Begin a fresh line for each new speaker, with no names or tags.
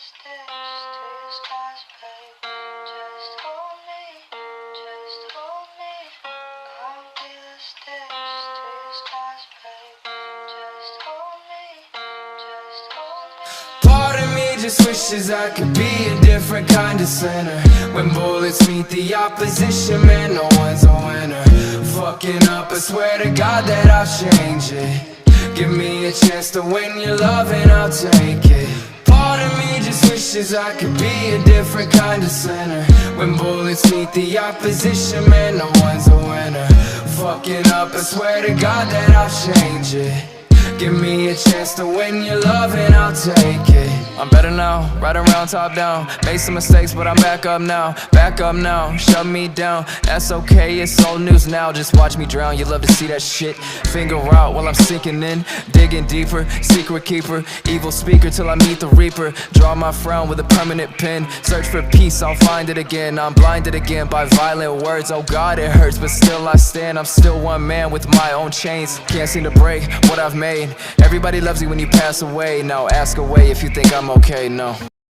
stitch to your scars, babe. Just hold me, just hold me. I'll be the stitch to your scars, babe. Just hold me, just hold me.
Part of me just wishes I could be a different kind of sinner. When bullets meet the opposition, man, no one's a winner. Fucking up, I swear to God that I'll change it. Give me a chance to win your love and I'll take it. Part of me just wishes I could be a different kind of sinner. When bullets meet the opposition, man, no one's a winner. Fucking up, I swear to God that I'll change it. Give me a chance to win your love and I'll take it. I'm better now, right around top down. Made some mistakes but I'm back up now. Back up now, shut me down. That's okay, it's old news now. Just watch me drown, you love to see that shit. Finger out while I'm sinking in, digging deeper. Secret keeper, evil speaker till I meet the reaper. Draw my frown with a permanent pen. Search for peace, I'll find it again. I'm blinded again by violent words. Oh God, it hurts but still I stand. I'm still one man with my own chains. Can't seem to break what I've made. Everybody loves you when you pass away. Now ask away if you think I'm okay, no.